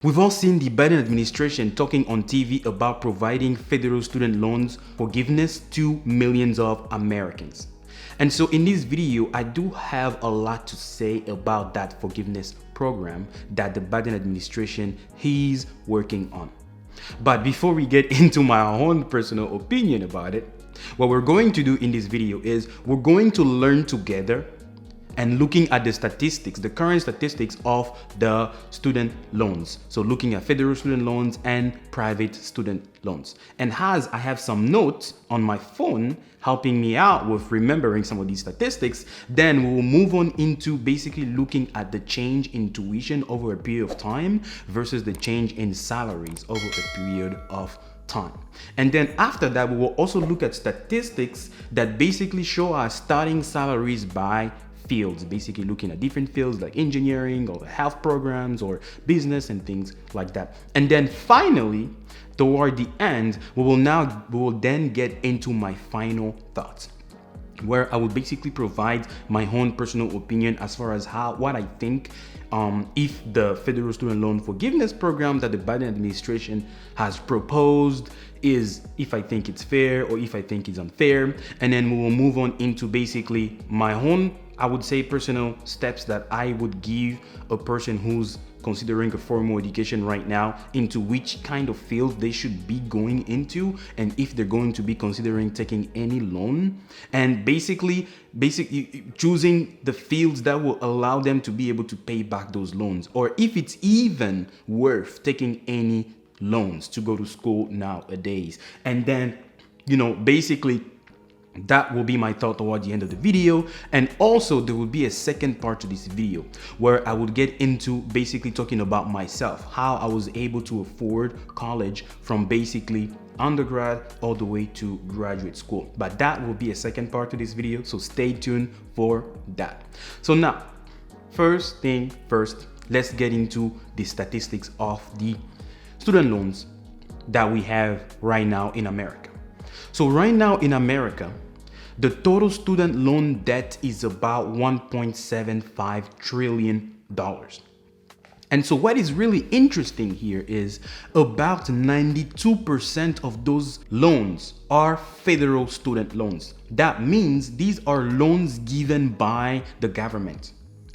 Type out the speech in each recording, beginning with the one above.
We've all seen the Biden administration talking on TV about providing federal student loans forgiveness to millions of Americans. And so in this video, I do have a lot to say about that forgiveness program that the Biden administration is working on. But before we get into my own personal opinion about it, what we're going to do in this video is we're going to learn together and looking at the statistics, the current statistics of the student loans. So looking at federal student loans and private student loans. And as I have some notes on my phone helping me out with remembering some of these statistics, then we will move on into basically looking at the change in tuition over a period of time versus the change in salaries over a period of time. And then after that, we will also look at statistics that basically show our starting salaries by fields, basically looking at different fields like engineering or health programs or business and things like that. And then finally, toward the end, we will then get into my final thoughts, where I will basically provide my own personal opinion as far as what I think if the federal student loan forgiveness program that the Biden administration has proposed if I think it's fair or if I think it's unfair. And then we will move on into basically my own, I would say, personal steps that I would give a person who's considering a formal education right now into which kind of field they should be going into, and if they're going to be considering taking any loan, and basically choosing the fields that will allow them to be able to pay back those loans, or if it's even worth taking any loans to go to school nowadays. And then, basically that will be my thought toward the end of the video. And also there will be a second part to this video where I would get into basically talking about myself, how I was able to afford college from basically undergrad all the way to graduate school. But that will be a second part to this video, so stay tuned for that. So now, first thing first, let's get into the statistics of the student loans that we have right now in America. So right now in America, the total student loan debt is about $1.75 trillion. And so what is really interesting here is about 92% of those loans are federal student loans. That means these are loans given by the government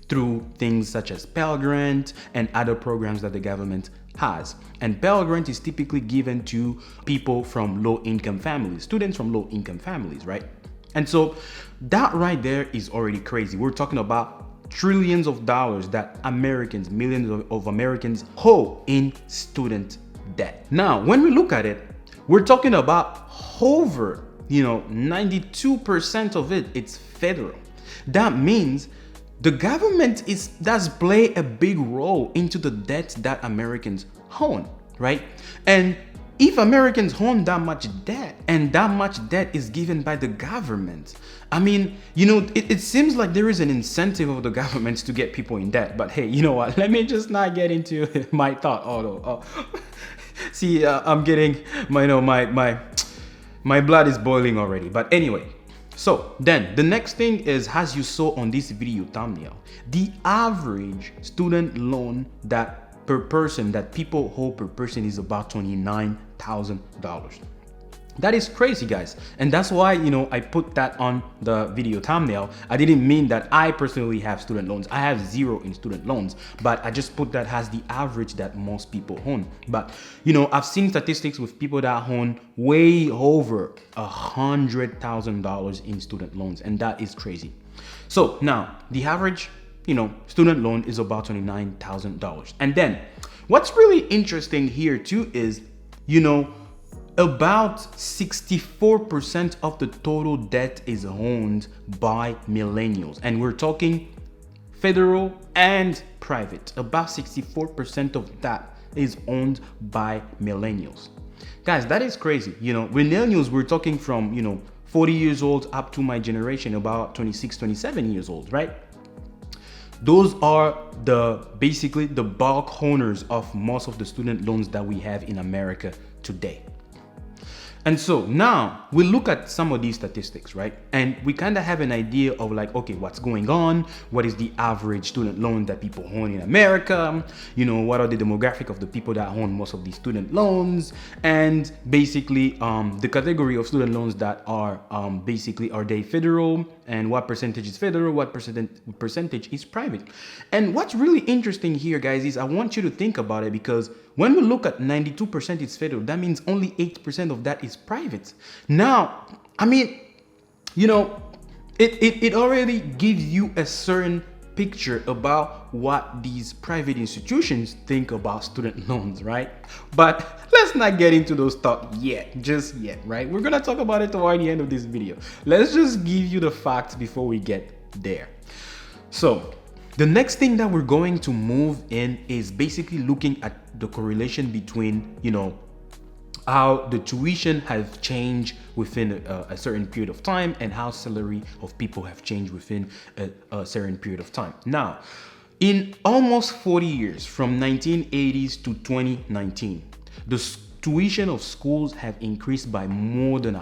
through things such as Pell Grant and other programs that the government has. And Pell Grant is typically given to people from low-income families, students from low-income families, right? And so that right there is already crazy. We're talking about trillions of dollars that Americans, millions of Americans owe in student debt. Now, when we look at it, we're talking about over, 92% of it's federal. That means the government does play a big role into the debt that Americans own, right? And if Americans own that much debt and that much debt is given by the government, I mean, it seems like there is an incentive of the government to get people in debt. But hey, you know what? Let me just not get into my thought. See, I'm getting my blood is boiling already. But anyway. So then the next thing is, as you saw on this video thumbnail, the average student loan that people owe per person is about $29,000. That is crazy, guys. And that's why, I put that on the video thumbnail. I didn't mean that I personally have student loans. I have zero in student loans, but I just put that as the average that most people own. But, I've seen statistics with people that own way over $100,000 in student loans, and that is crazy. So now the average, student loan is about $29,000. And then what's really interesting here too is, about 64% of the total debt is owned by millennials. And we're talking federal and private. About 64% of that is owned by millennials. Guys, that is crazy. Millennials, we're talking from, 40 years old up to my generation, about 26, 27 years old, right? Those are basically the bulk owners of most of the student loans that we have in America today. And so now we look at some of these statistics, right? And we kind of have an idea of like, okay, what's going on? What is the average student loan that people own in America? You know, what are the demographic of the people that own most of these student loans? And basically the category of student loans that are basically, are they federal? And what percentage is federal? What percentage is private? And what's really interesting here, guys, is I want you to think about it, because when we look at 92% is federal, that means only 8% of that is private. Now, I mean, you know, it already gives you a certain picture about what these private institutions think about student loans, right? But let's not get into those thoughts just yet, right? We're gonna talk about it toward the end of this video. Let's just give you the facts before we get there. So the next thing that we're going to move in is basically looking at the correlation between, you know, how the tuition has changed within a certain period of time and how salary of people have changed within a certain period of time. Now, in almost 40 years, from 1980s to 2019, the tuition of schools have increased by more than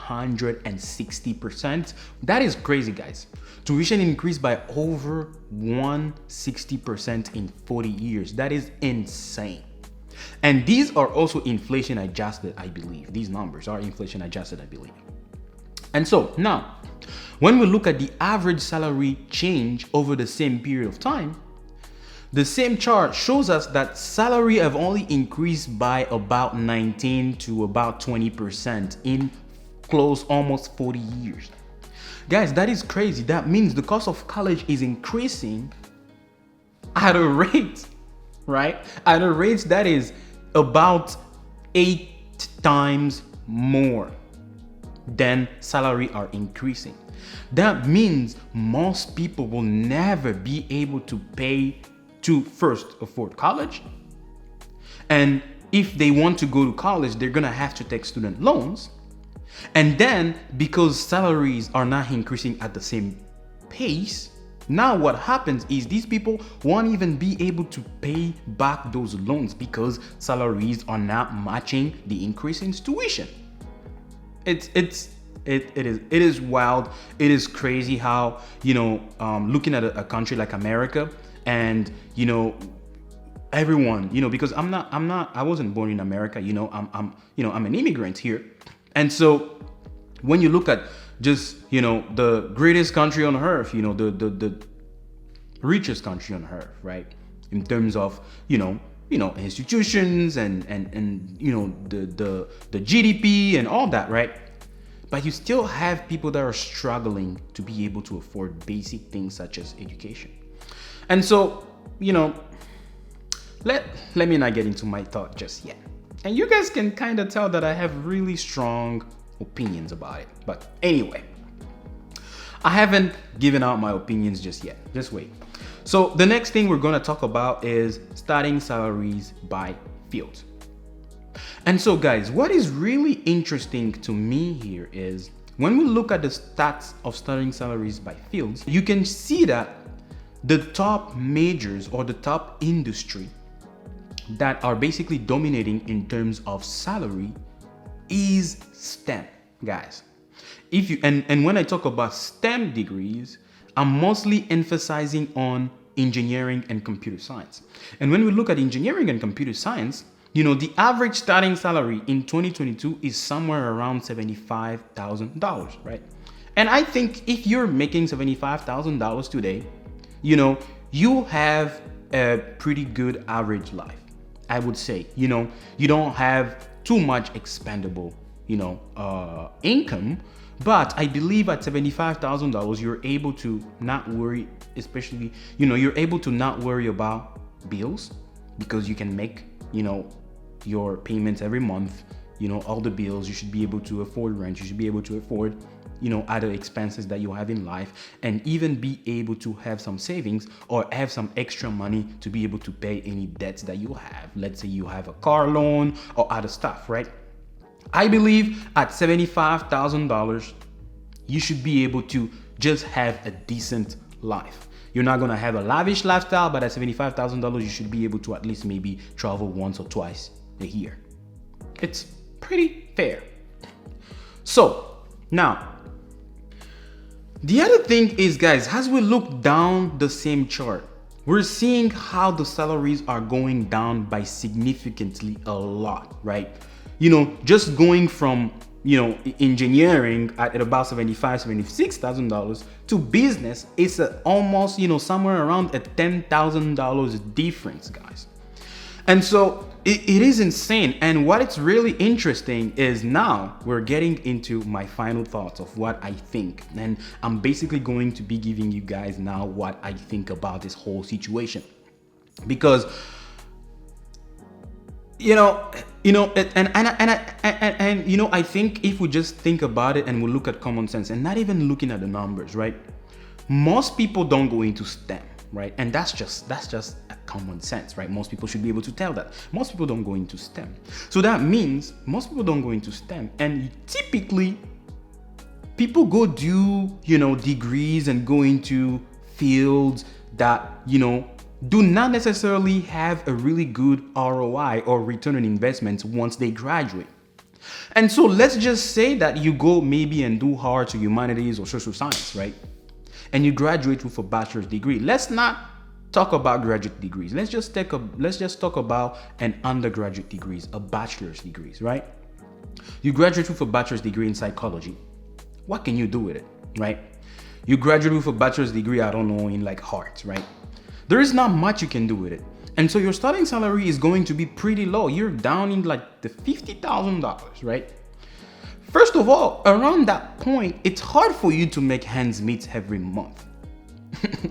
160%. That is crazy, guys. Tuition increased by over 160% in 40 years. That is insane. And these are also inflation adjusted, I believe. These numbers are inflation adjusted, I believe. And so now, when we look at the average salary change over the same period of time, the same chart shows us that salary have only increased by about 19 to about 20% in close almost 40 years. Guys, that is crazy. That means the cost of college is increasing at a rate, right? At a rate that is about 8 times more than salary are increasing. That means most people will never be able to pay to first afford college. And if they want to go to college, they're gonna have to take student loans. And then because salaries are not increasing at the same pace, now what happens is these people won't even be able to pay back those loans because salaries are not matching the increase in tuition. It is wild. It is crazy how, you know, looking at a country like America, and you know, everyone, you know, because I wasn't born in America, you know, I'm an immigrant here. And so when you look at just, you know, the greatest country on earth, you know, the richest country on earth, right? In terms of, you know, institutions and you know, the GDP and all that, right? But you still have people that are struggling to be able to afford basic things such as education. And so, you know, let me not get into my thought just yet. And you guys can kind of tell that I have really strong opinions about it. But anyway, I haven't given out my opinions just yet. Just wait. So the next thing we're going to talk about is starting salaries by field. And so guys, what is really interesting to me here is when we look at the stats of starting salaries by fields, you can see that the top majors or the top industry that are basically dominating in terms of salary is STEM, guys. If you and when I talk about STEM degrees, I'm mostly emphasizing on engineering and computer science. And when we look at engineering and computer science, you know, the average starting salary in 2022 is somewhere around $75,000, right? And I think if you're making $75,000 today, you know, you have a pretty good average life. I would say, you know, you don't have too much expendable, you know, income, but I believe at $75,000, you're able to not worry, especially, you know, you're able to not worry about bills because you can make, you know, your payments every month, you know, all the bills. You should be able to afford rent. You should be able to afford, you know, other expenses that you have in life, and even be able to have some savings or have some extra money to be able to pay any debts that you have. Let's say you have a car loan or other stuff, right? I believe at $75,000, you should be able to just have a decent life. You're not gonna have a lavish lifestyle, but at $75,000, you should be able to at least maybe travel once or twice a year. It's pretty fair. So now, the other thing is, guys, as we look down the same chart, we're seeing how the salaries are going down by significantly a lot, right? Just going from, engineering at about $76,000 to business, it's almost, somewhere around a $10,000 difference, guys. And so it is insane. And what it's really interesting is now we're getting into my final thoughts of what I think. And I'm basically going to be giving you guys now what I think about this whole situation. Because, I think if we just think about it and we look at common sense and not even looking at the numbers, right? Most people don't go into STEM. Right, and that's just common sense, right? Most people should be able to tell that. Most people don't go into STEM, so that means most people don't go into STEM, and typically people go do degrees and go into fields that do not necessarily have a really good ROI or return on investment once they graduate. And so let's just say that you go maybe and do arts or humanities or social science, right? And you graduate with a bachelor's degree. Let's not talk about graduate degrees. Let's just talk about an undergraduate degrees, a bachelor's degrees, right? You graduate with a bachelor's degree in psychology. What can you do with it, right? You graduate with a bachelor's degree, I don't know, in like arts, right? There is not much you can do with it. And so your starting salary is going to be pretty low. You're down in like the $50,000, right? First of all, around that point, it's hard for you to make ends meet every month.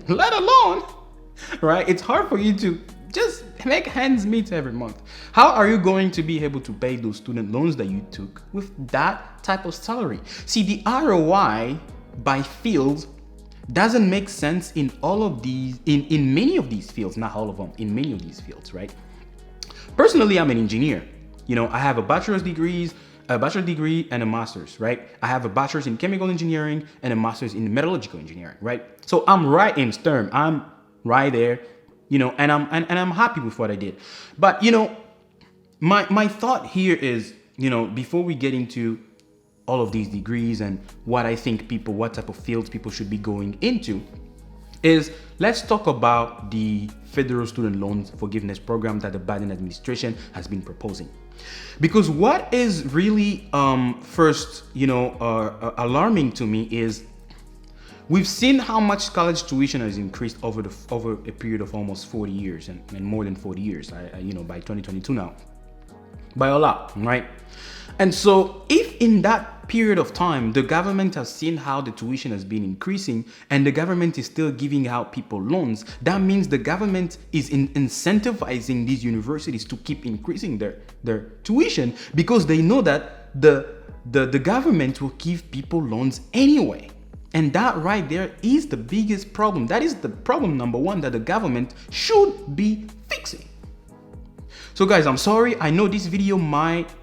Let alone, right? It's hard for you to just make ends meet every month. How are you going to be able to pay those student loans that you took with that type of salary? See, the ROI by field doesn't make sense in all of these, in many of these fields, not all of them, in many of these fields, right? Personally, I'm an engineer. I have a bachelor's degree and a master's, right? I have a bachelor's in chemical engineering and a master's in metallurgical engineering, right? So I'm right in STEM. I'm right there, and I'm happy with what I did. But my thought here is, before we get into all of these degrees and what I think what type of fields people should be going into, is let's talk about the federal student loans forgiveness program that the Biden administration has been proposing. Because what is really first, alarming to me is we've seen how much college tuition has increased over a period of almost 40 years and more than 40 years, by 2022 now, by a lot, right? And so if in that period of time, the government has seen how the tuition has been increasing and the government is still giving out people loans, that means the government is incentivizing these universities to keep increasing their tuition because they know that the government will give people loans anyway. And that right there is the biggest problem. That is the problem number one that the government should be fixing. So guys, I'm sorry. I know this video might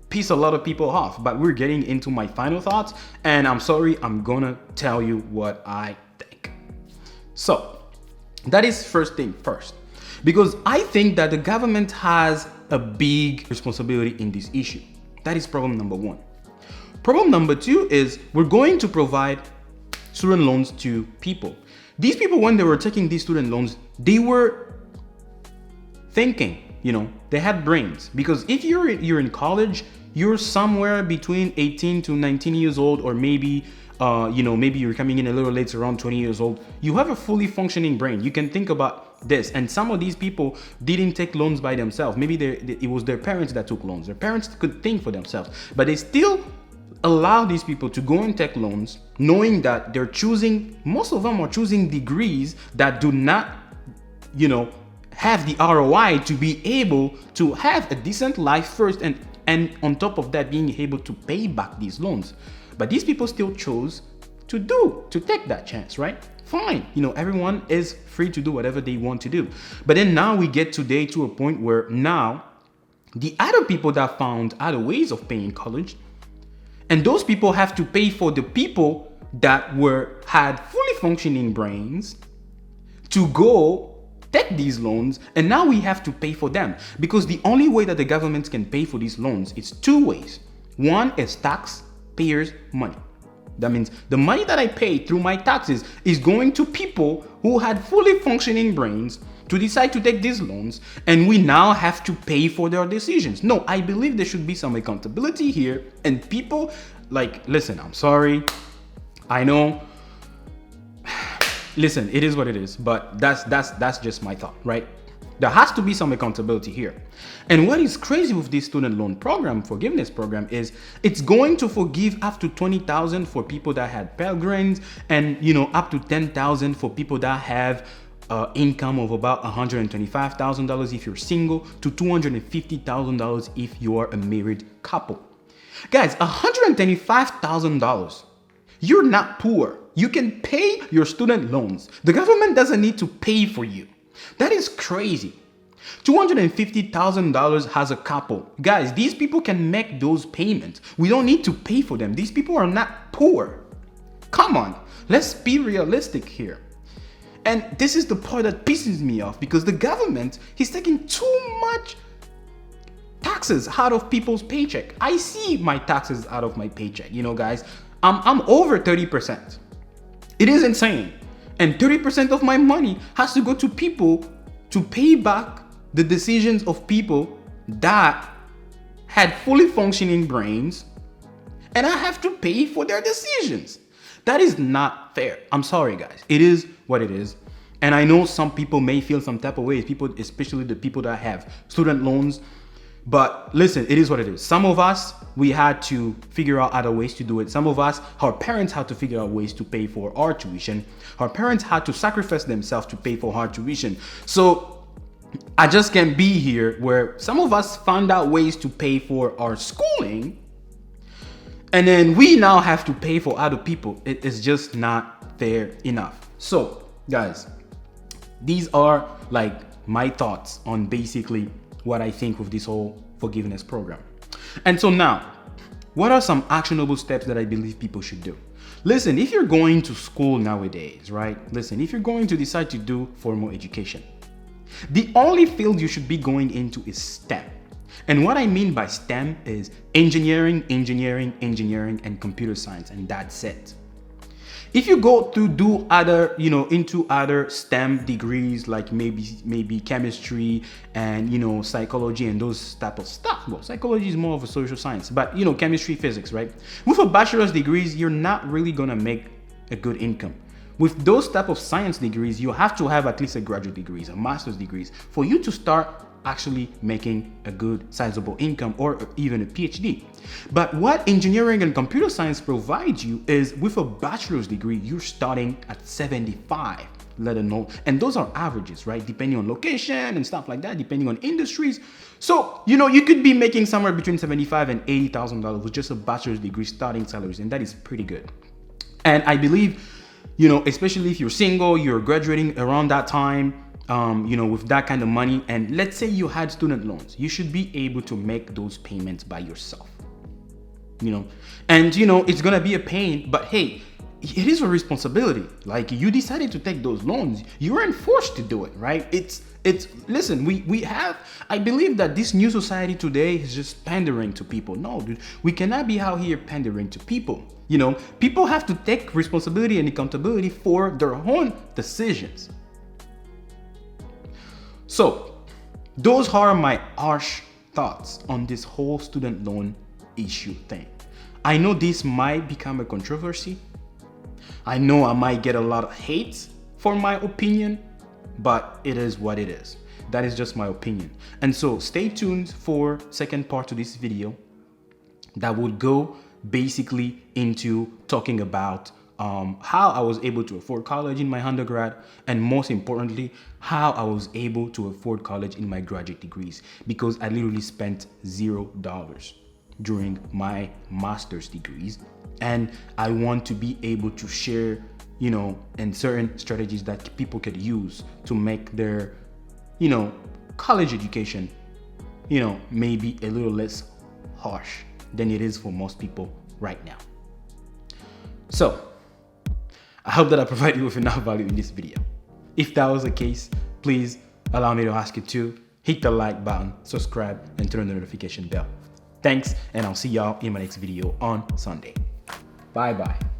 piss a lot of people off, but we're getting into my final thoughts, and I'm sorry, I'm gonna tell you what I think. So that is first thing first, because I think that the government has a big responsibility in this issue. That is problem number one. Problem number two is we're going to provide student loans to people. These people, when they were taking these student loans, they were thinking, they had brains, because if you're in college, you're somewhere between 18 to 19 years old, or maybe maybe you're coming in a little late, around 20 years old. You have a fully functioning brain. You can think about this. And some of these people didn't take loans by themselves. Maybe it was their parents that took loans. Their parents could think for themselves, but they still allow these people to go and take loans, knowing that most of them are choosing degrees that do not, have the ROI to be able to have a decent life first, and on top of that, being able to pay back these loans. But these people still chose to take that chance, right? Fine, everyone is free to do whatever they want to do. But then now we get today to a point where now the other people that found other ways of paying college, and those people have to pay for the people that had fully functioning brains to go take these loans, and now we have to pay for them, because the only way that the government can pay for these loans is two ways. One is tax, taxpayers' money. That means the money that I pay through my taxes is going to people who had fully functioning brains to decide to take these loans, and we now have to pay for their decisions. No, I believe there should be some accountability here, and people listen, I'm sorry. I know. Listen, it is what it is, but that's just my thought, right? There has to be some accountability here. And what is crazy with this student loan program, forgiveness program, is it's going to forgive up to $20,000 for people that had Pell Grants, and up to $10,000 for people that have income of about $125,000 if you're single, to $250,000 if you are a married couple. Guys, $125,000. You're not poor. You can pay your student loans. The government doesn't need to pay for you. That is crazy. $250,000 has a couple. Guys, these people can make those payments. We don't need to pay for them. These people are not poor. Come on, let's be realistic here. And this is the part that pisses me off, because the government is taking too much taxes out of people's paycheck. I see my taxes out of my paycheck, guys. I'm over 30%. It is insane. And 30% of my money has to go to people to pay back the decisions of people that had fully functioning brains, and I have to pay for their decisions. That is not fair. I'm sorry, guys. It is what it is. And I know some people may feel some type of ways, people, especially the people that have student loans. But listen, it is what it is. Some of us, we had to figure out other ways to do it. Some of us, our parents had to figure out ways to pay for our tuition. Our parents had to sacrifice themselves to pay for our tuition. So I just can't be here where some of us found out ways to pay for our schooling, and then we now have to pay for other people. It is just not fair enough. So guys, these are my thoughts on basically what I think with this whole forgiveness program. And so now, what are some actionable steps that I believe people should do? Listen, if you're going to school nowadays, right? Listen, if you're going to decide to do formal education, the only field you should be going into is STEM. And what I mean by STEM is engineering, and computer science, and that's it. If you go to do other, into other STEM degrees, like maybe chemistry and, psychology and those type of stuff. Well, psychology is more of a social science, but, chemistry, physics, right? With a bachelor's degrees, you're not really gonna make a good income. With those type of science degrees, you have to have at least a graduate degree, a master's degrees, for you to start actually making a good sizable income, or even a PhD. But what engineering and computer science provides you is, with a bachelor's degree, you're starting at 75, let alone, and those are averages, right? Depending on location and stuff like that, depending on industries. So, you could be making somewhere between $75,000 and $80,000 with just a bachelor's degree starting salaries, and that is pretty good. And I believe, especially if you're single, you're graduating around that time, with that kind of money, and let's say you had student loans, you should be able to make those payments by yourself, and it's gonna be a pain, but hey, it is a responsibility. You decided to take those loans, you weren't forced to do it, right? Listen, we have, I believe that this new society today is just pandering to people. No, dude, we cannot be out here pandering to people. People have to take responsibility and accountability for their own decisions. So those are my harsh thoughts on this whole student loan issue thing. I know this might become a controversy. I know I might get a lot of hate for my opinion, but it is what it is. That is just my opinion. And so stay tuned for second part to this video that would go basically into talking about how I was able to afford college in my undergrad, and most importantly, how I was able to afford college in my graduate degrees, because I literally spent $0 during my master's degrees, and I want to be able to share, and certain strategies that people could use to make their, college education, maybe a little less harsh than it is for most people right now. So I hope that I provided you with enough value in this video. If that was the case, please allow me to ask you to hit the like button, subscribe, and turn on the notification bell. Thanks, and I'll see y'all in my next video on Sunday. Bye-bye.